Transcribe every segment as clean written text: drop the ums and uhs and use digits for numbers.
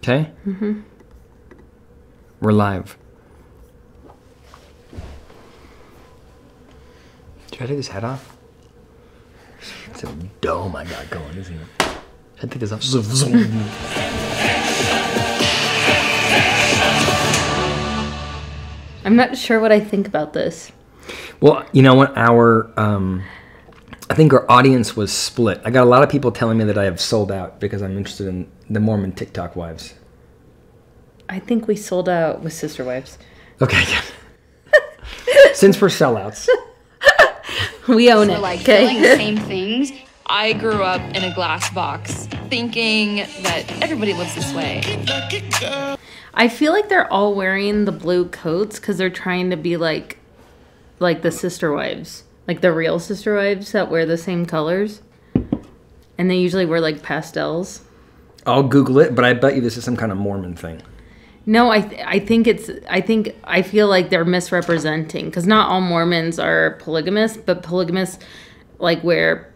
Okay? Mm-hmm. We're live. Should I take this hat off? It's a dome I got going, isn't it? Should I take this off? I'm not sure what I think about this. Well, you know what? I think our audience was split. I got a lot of people telling me that I have sold out because I'm interested in the Mormon TikTok wives. I think we sold out with Sister Wives. Okay, yeah. Since we're sellouts. We own it. Like feeling the same things. I grew up in a glass box thinking that everybody lives this way. I feel like they're all wearing the blue coats because they're trying to be like the Sister Wives. Like the real Sister Wives that wear the same colors. And they usually wear like pastels. I'll Google it, but I bet you this is some kind of Mormon thing. No, I feel like they're misrepresenting because not all Mormons are polygamous, but polygamists like wear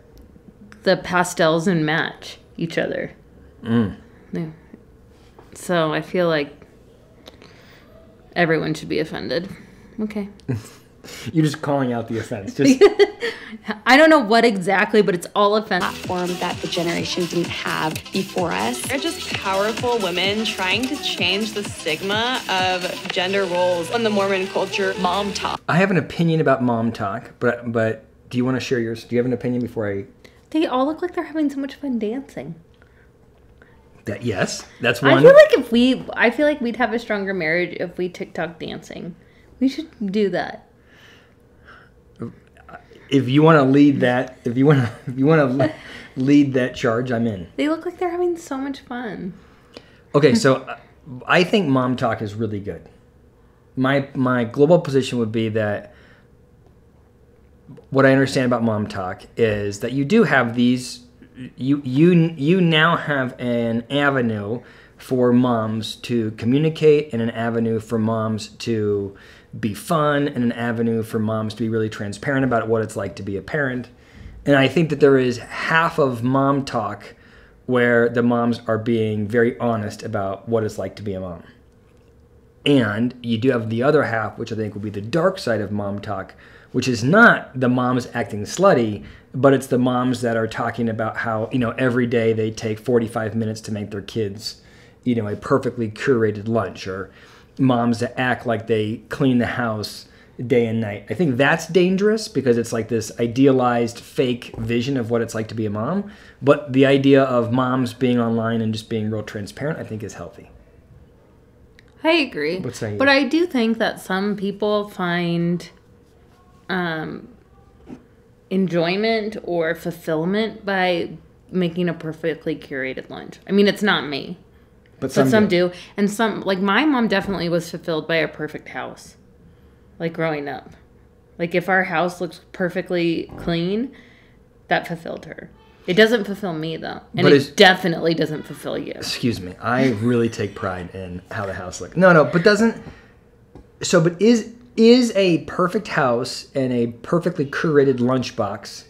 the pastels and match each other. Yeah. So I feel like everyone should be offended. Okay. You're just calling out the offense. Just I don't know what exactly, but it's all offensive. Platform that the generation didn't have before us. They're just powerful women trying to change the stigma of gender roles in the Mormon culture. MomTok. I have an opinion about MomTok, but do you want to share yours? Do you have an opinion before I? They all look like they're having so much fun dancing. Yes, that's one. I feel like we'd have a stronger marriage if we TikTok dancing. We should do that. If you want to lead that, if you want to lead that charge, I'm in. They look like they're having so much fun. Okay, so I think MomTok is really good. My global position would be that what I understand about MomTok is that you do have these. You now have an avenue for moms to communicate and an avenue for moms to be fun and an avenue for moms to be really transparent about what it's like to be a parent. And I think that there is half of MomTok where the moms are being very honest about what it's like to be a mom. And you do have the other half, which I think would be the dark side of MomTok, which is not the moms acting slutty, but it's the moms that are talking about how, every day they take 45 minutes to make their kids, a perfectly curated lunch, or moms that act like they clean the house day and night. I think that's dangerous because it's like this idealized fake vision of what it's like to be a mom. But the idea of moms being online and just being real transparent, I think is healthy. I agree. What say you? But I do think that some people find enjoyment or fulfillment by making a perfectly curated lunch. I mean, it's not me. But some do. And some, like my mom definitely was fulfilled by a perfect house. Like growing up. Like if our house looks perfectly clean, that fulfilled her. It doesn't fulfill me though. And it definitely doesn't fulfill you. Excuse me. I really take pride in how the house looks. No, but is a perfect house and a perfectly curated lunchbox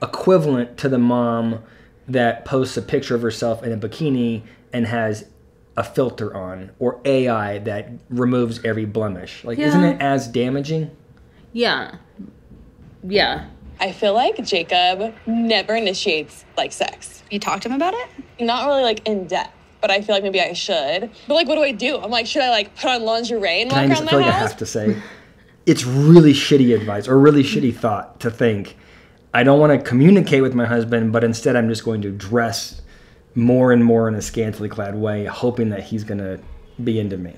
equivalent to the mom that posts a picture of herself in a bikini and has a filter on, or AI that removes every blemish? Like, isn't it as damaging? Yeah. I feel like Jacob never initiates sex. You talked to him about it? Not really in depth, but I feel like maybe I should. But what do I do? I'm like, should I put on lingerie and walk around the house? I have to say, it's really shitty advice or really shitty thought to think, I don't want to communicate with my husband, but instead I'm just going to dress more and more in a scantily clad way, hoping that he's going to be into me.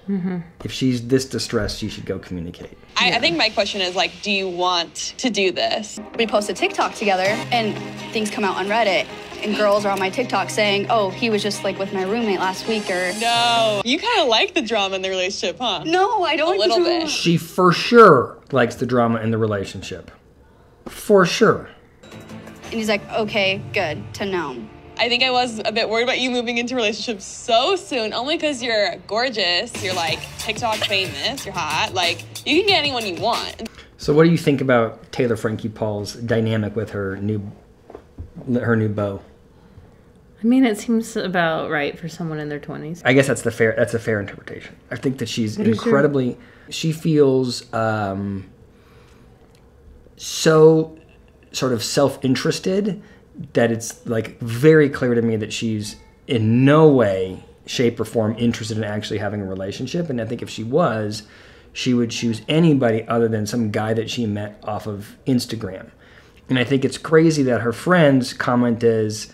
Mm-hmm. If she's this distressed, she should go communicate. I think my question is, do you want to do this? We post a TikTok together, and things come out on Reddit, and girls are on my TikTok saying, oh, he was just with my roommate last week, or... No. You kind of like the drama in the relationship, huh? No, I don't like the drama. A little bit. She for sure likes the drama in the relationship. For sure. And he's like, okay, good to know. I think I was a bit worried about you moving into relationships so soon, only because you're gorgeous, you're TikTok famous, you're hot, you can get anyone you want. So what do you think about Taylor Frankie Paul's dynamic with her new beau? I mean, it seems about right for someone in their 20s. I guess that's a fair interpretation. I think that she's incredibly... She feels so sort of self-interested that it's like very clear to me that she's in no way, shape, or form interested in actually having a relationship. And I think if she was, she would choose anybody other than some guy that she met off of Instagram. And I think it's crazy that her friend's comment is,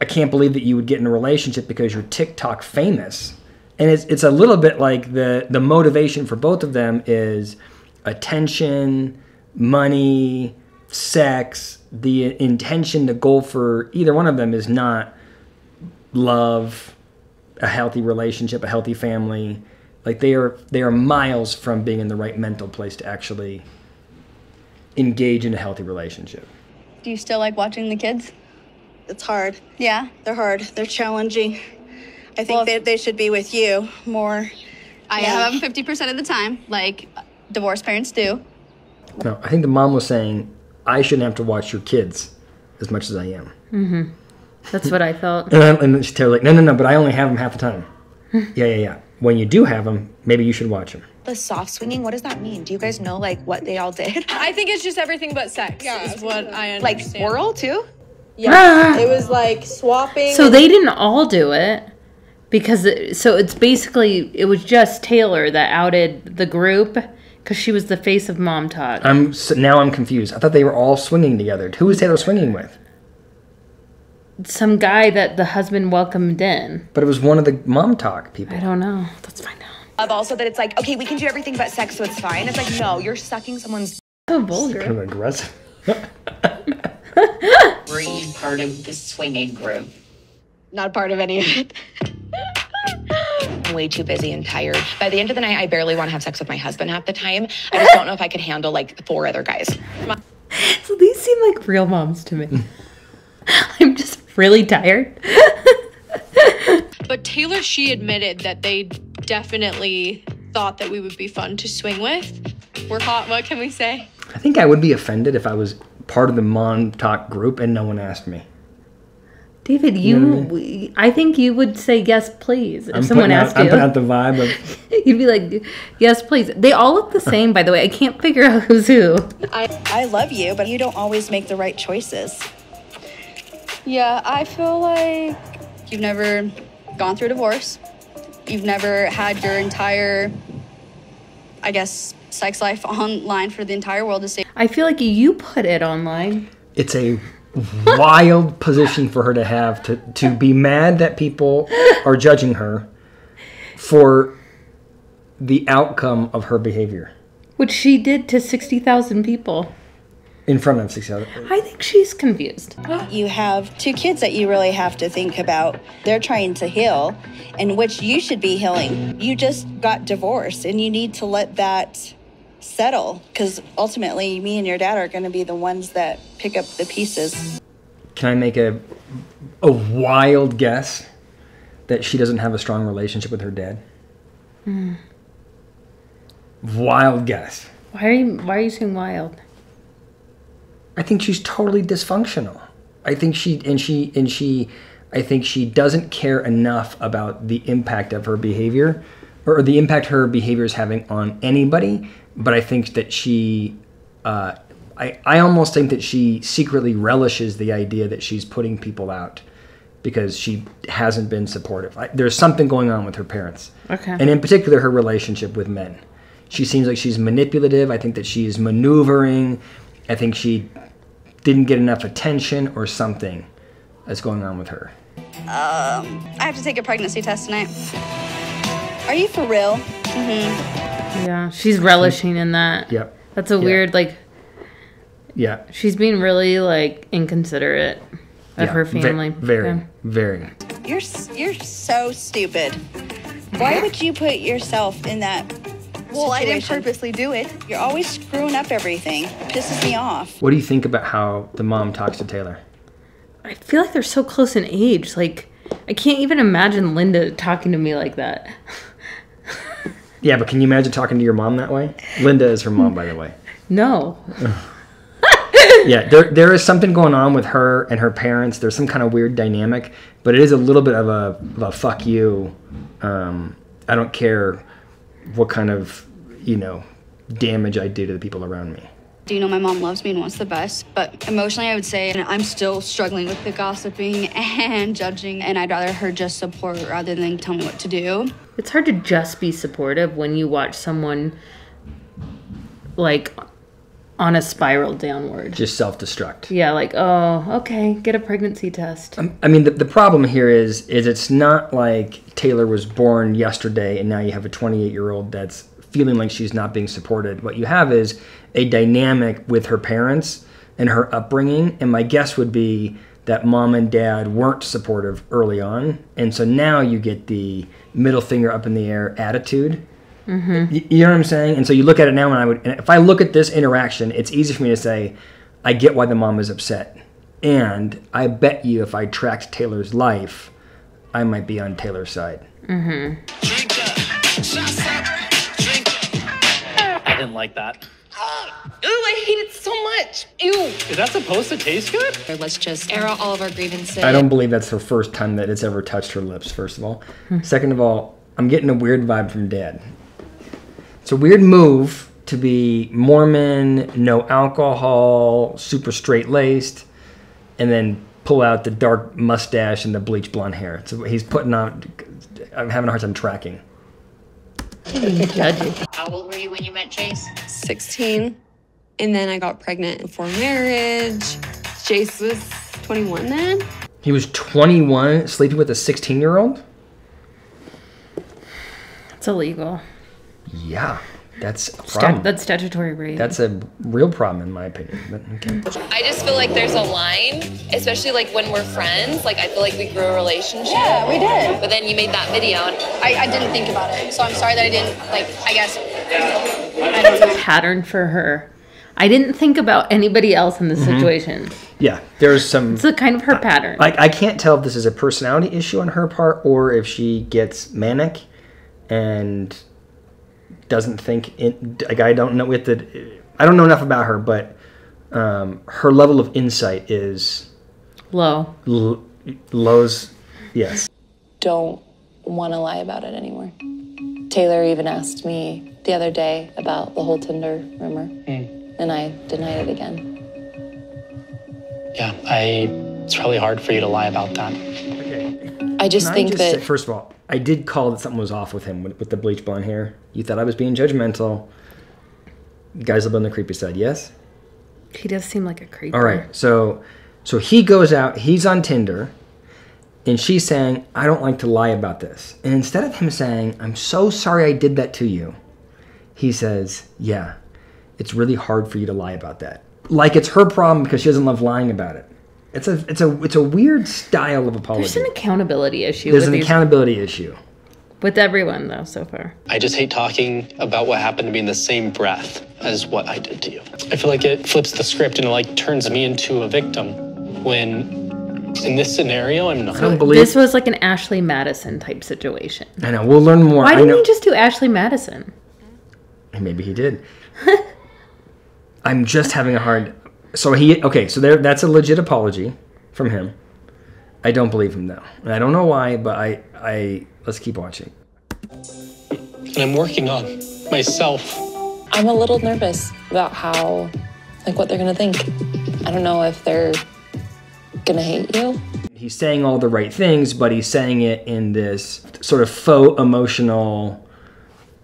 I can't believe that you would get in a relationship because you're TikTok famous. And it's a little bit like the motivation for both of them is attention, money, sex. The intention, the goal for either one of them is not love, a healthy relationship, a healthy family. Like they are miles from being in the right mental place to actually engage in a healthy relationship. Do you still like watching the kids? It's hard. Yeah? They're hard. They're challenging. I think they should be with you more. I have them 50% of the time, like divorced parents do. No, I think the mom was saying, I shouldn't have to watch your kids as much as I am. Mm-hmm. That's what I felt. And she's like, no, but I only have them half the time. Yeah. When you do have them, maybe you should watch them. The soft swinging, what does that mean? Do you guys know, like, what they all did? I think it's just everything but sex is what I understand. Like, oral, too? Yeah. It was, like, swapping. So they didn't all do it. Because, it's basically, it was just Taylor that outed the group because she was the face of MomTok. Now I'm confused. I thought they were all swinging together. Who was Taylor swinging with? Some guy that the husband welcomed in. But it was one of the MomTok people. I don't know. Let's find out. Of also that it's like, okay, we can do everything but sex, so it's fine. It's like, no, you're sucking someone's... So vulgar. Kind of aggressive. Were you part of the swinging group? Not part of any of it. I'm way too busy and tired. By the end of the night, I barely want to have sex with my husband half the time. I just don't know if I could handle, like, 4 other guys. So these seem like real moms to me. I'm just really tired. But Taylor, she admitted that they definitely thought that we would be fun to swing with. We're hot, what can we say? I think I would be offended if I was part of the MomTok group and no one asked me. David, I think you would say yes, please, if someone asked you. I'm putting out the vibe of... You'd be like, yes, please. They all look the same, by the way. I can't figure out who's who. I love you, but you don't always make the right choices. Yeah, I feel like you've never gone through a divorce. You've never had your entire, I guess, sex life online for the entire world to see. I feel like you put it online. It's a wild position for her to have, to be mad that people are judging her for the outcome of her behavior. Which she did to 60,000 people. In front of 60,000. I think she's confused. You have 2 kids that you really have to think about. They're trying to heal, and which you should be healing. You just got divorced, and you need to let that settle, because ultimately me and your dad are going to be the ones that pick up the pieces. Can I make a wild guess that she doesn't have a strong relationship with her dad? Wild guess. Why are you saying wild? I think she's totally dysfunctional. I think she doesn't care enough about the impact of her behavior, or the impact her behavior is having on anybody. But I think that she, I almost think that she secretly relishes the idea that she's putting people out because she hasn't been supportive. There's something going on with her parents. Okay. And in particular, her relationship with men. She seems like she's manipulative. I think that she's maneuvering. I think she didn't get enough attention or something that's going on with her. I have to take a pregnancy test tonight. Are you for real? Mm-hmm. Yeah, she's relishing in that. Yep. That's a weird, like... Yeah. She's being really, like, inconsiderate of her family. Very. You're so stupid. Why would you put yourself in that Well, I didn't situation? purposely do it. You're always screwing up everything. Pisses me off. What do you think about how the mom talks to Taylor? I feel like they're so close in age. Like, I can't even imagine Linda talking to me like that. Yeah, but can you imagine talking to your mom that way? Linda is her mom, by the way. No. Yeah, there is something going on with her and her parents. There's some kind of weird dynamic, but it is a little bit of a fuck you. I don't care what kind of, damage I do to the people around me. Do you know my mom loves me and wants the best, but emotionally I would say I'm still struggling with the gossiping and judging, and I'd rather her just support rather than tell me what to do. It's hard to just be supportive when you watch someone like on a spiral downward. Just self-destruct. Yeah, like, oh, okay, get a pregnancy test. I mean, the problem here is it's not like Taylor was born yesterday and now you have a 28-year-old that's feeling like she's not being supported. What you have is a dynamic with her parents and her upbringing, and my guess would be that mom and dad weren't supportive early on, and so now you get the middle finger up in the air attitude. Mm-hmm. You know what I'm saying? And so you look at it now, and if I look at this interaction, it's easy for me to say, I get why the mom is upset, and I bet you if I tracked Taylor's life, I might be on Taylor's side. Mm-hmm. I didn't like that. Ooh, I hate it so much. Ew. Is that supposed to taste good? Let's just air out all of our grievances. I don't believe that's the first time that it's ever touched her lips, first of all. Second of all, I'm getting a weird vibe from Dad. It's a weird move to be Mormon, no alcohol, super straight-laced, and then pull out the dark mustache and the bleach blonde hair. So he's putting on... I'm having a hard time tracking. How old were you when you met Chase? 16. And then I got pregnant before marriage. Chase was 21 then. He was 21, sleeping with a 16-year-old? It's illegal. Yeah, that's a problem. That's statutory rape. That's a real problem, in my opinion. But okay. I just feel like there's a line, especially like when we're friends. Like I feel like we grew a relationship. Yeah, we did. But then you made that video, and I didn't think about it, so I'm sorry that I didn't, I guess. It's a pattern for her. I didn't think about anybody else in this situation. Yeah, there's some... It's a kind of her pattern. I can't tell if this is a personality issue on her part or if she gets manic and doesn't think... I don't know I don't know enough about her, but her level of insight is... Low. Low's... Yes. Don't want to lie about it anymore. Taylor even asked me the other day about the whole Tinder rumor, and I denied it again. Yeah, it's probably hard for you to lie about that. Okay. I just think that... First of all, I did call that something was off with him with the bleach blonde hair. You thought I was being judgmental. Guys live on the creepy side, yes? He does seem like a creeper. All right, so he goes out, he's on Tinder, and she's saying, I don't like to lie about this. And instead of him saying, I'm so sorry I did that to you, he says, yeah, it's really hard for you to lie about that. Like it's her problem because she doesn't love lying about it. It's a weird style of apology. There's an accountability issue. There's an accountability issue. With everyone, though, so far. I just hate talking about what happened to me in the same breath as what I did to you. I feel like it flips the script and it turns me into a victim when in this scenario I'm not. I don't believe this was like an Ashley Madison type situation. I know. We'll learn more. Why didn't he just do Ashley Madison? Maybe he did. I'm just having a hard... So that's a legit apology from him. I don't believe him, though. And I don't know why, but I let's keep watching. And I'm working on myself. I'm a little nervous about how, what they're gonna think. I don't know if they're gonna hate you. He's saying all the right things, but he's saying it in this sort of faux emotional,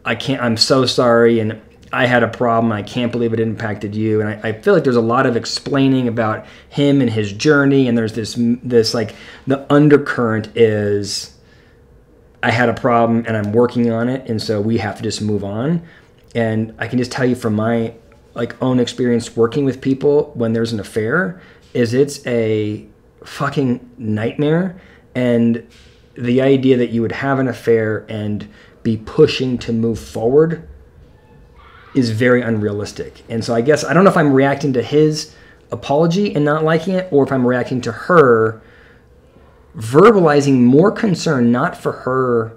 I'm so sorry, and I had a problem, I can't believe it impacted you. And I feel like there's a lot of explaining about him and his journey, and there's this the undercurrent is, I had a problem and I'm working on it, and so we have to just move on. And I can just tell you from my own experience working with people when there's an affair, is it's a fucking nightmare. And the idea that you would have an affair and be pushing to move forward is very unrealistic. And so I guess, I don't know if I'm reacting to his apology and not liking it, or if I'm reacting to her verbalizing more concern, not for her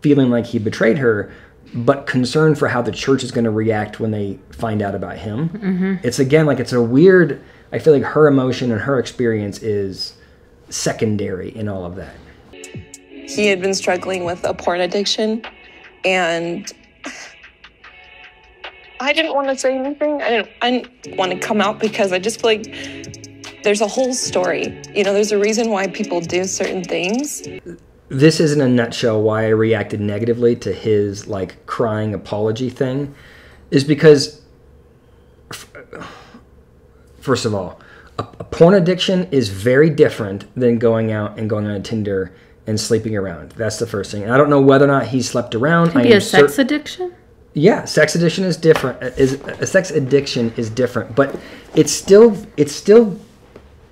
feeling like he betrayed her, but concern for how the church is going to react when they find out about him. Mm-hmm. It's again, it's a weird, I feel like her emotion and her experience is secondary in all of that. He had been struggling with a porn addiction, and I didn't want to say anything. I didn't want to come out because I just feel like there's a whole story. You know, there's a reason why people do certain things. This is in a nutshell why I reacted negatively to his like crying apology thing, is because first of all, a porn addiction is very different than going out and going on a Tinder and sleeping around. That's the first thing. And I don't know whether or not he slept around. Could be a sex addiction? Yeah, sex addiction is different. A sex addiction is different, but it's still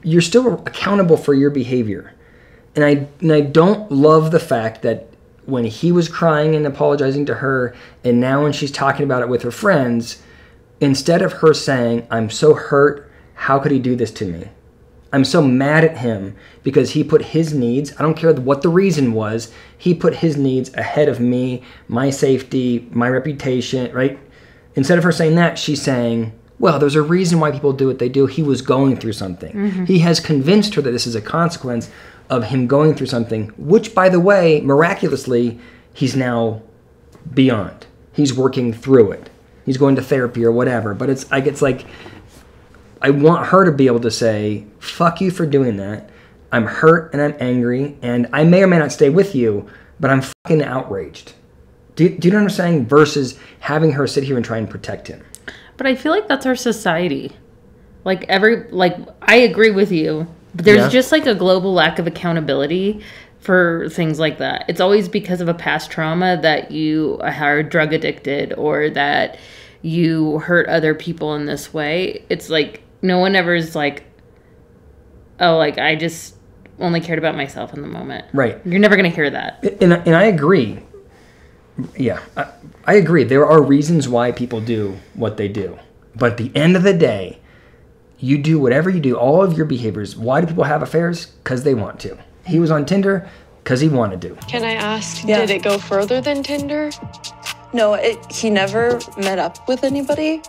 you're still accountable for your behavior. And I don't love the fact that when he was crying and apologizing to her, and now when she's talking about it with her friends, instead of her saying, "I'm so hurt, how could he do this to me? I'm so mad at him because he put his needs," I don't care what the reason was, he put his needs ahead of me, my safety, my reputation, right? Instead of her saying that, she's saying, well, there's a reason why people do what they do. He was going through something. Mm-hmm. He has convinced her that this is a consequence of him going through something, which, by the way, miraculously, he's now beyond. He's working through it. He's going to therapy or whatever. But it's like, I want her to be able to say, fuck you for doing that. I'm hurt and I'm angry, and I may or may not stay with you, but I'm fucking outraged. Do you know what I'm saying? Versus having her sit here and try and protect him. But I feel like that's our society. I agree with you. But there's just like a global lack of accountability for things like that. It's always because of a past trauma that you are drug addicted or that you hurt other people in this way. It's like no one ever is like, oh, like I just only cared about myself in the moment. Right. You're never going to hear that. And I agree. Yeah, I agree. There are reasons why people do what they do. But at the end of the day, you do whatever you do, all of your behaviors. Why do people have affairs? Because they want to. He was on Tinder because he wanted to. Can I ask, did it go further than Tinder? No, he never met up with anybody.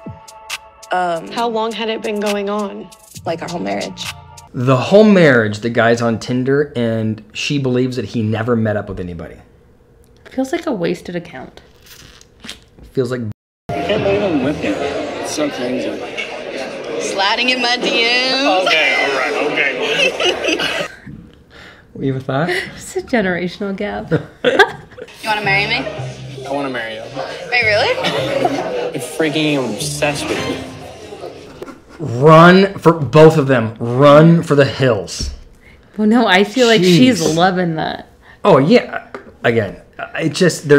How long had it been going on? Like our whole marriage. The whole marriage, the guy's on Tinder, and she believes that he never met up with anybody. Feels like a wasted account. Feels like I can't believe I'm with you. It's so crazy. Sliding in my DMs. Okay, all right, okay. You ever thought? It's a generational gap. You want to marry me? I want to marry you. Wait, really? I'm freaking obsessed with you. Run for both of them. Run for the hills. Well, no, I feel like she's loving that. Oh yeah. Again, it's just the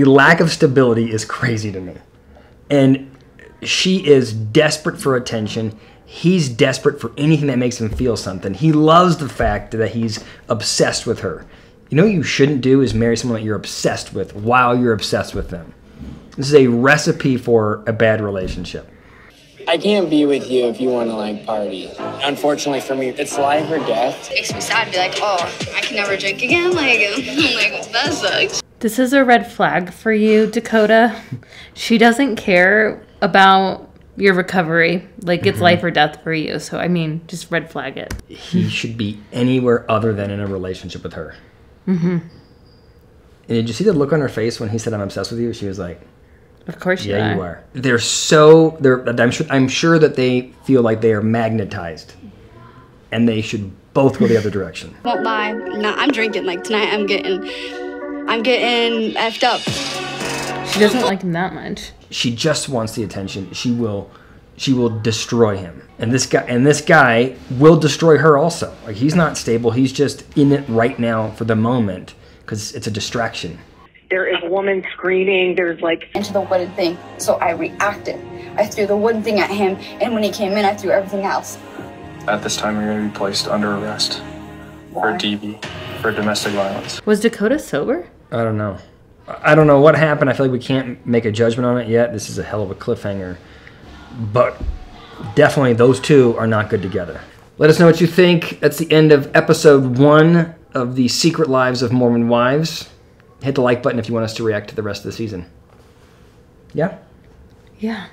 lack of stability is crazy to me, and she is desperate for attention. He's desperate for anything that makes him feel something. He loves the fact that he's obsessed with her. You know what you shouldn't do is marry someone that you're obsessed with while you're obsessed with them. This is a recipe for a bad relationship. I can't be with you if you want to like party. Unfortunately for me, it's life or death. It makes me sad to be like, oh, I can never drink again. Like that sucks. This is a red flag for you, Dakota. She doesn't care about your recovery. Like it's life or death for you. So I mean, just red flag it. He should be anywhere other than in a relationship with her. Mm-hmm. And did you see the look on her face when he said, "I'm obsessed with you"? She was like, "Of course you are." Yeah, you are. I'm sure that they feel like they are magnetized, and they should both go the other direction. Won't lie. No, I'm drinking. Like tonight, I'm getting effed up. She doesn't like him that much. She just wants the attention. She will destroy him, and this guy will destroy her also. Like he's not stable. He's just in it right now for the moment because it's a distraction. There is a woman screaming. There's like into the wooden thing. So I reacted. I threw the wooden thing at him, and when he came in, I threw everything else. At this time, you're going to be placed under arrest for DV, for domestic violence. Was Dakota sober? I don't know. I don't know what happened. I feel like we can't make a judgment on it yet. This is a hell of a cliffhanger. But definitely those two are not good together. Let us know what you think. That's the end of episode 1 of The Secret Lives of Mormon Wives. Hit the like button if you want us to react to the rest of the season. Yeah? Yeah.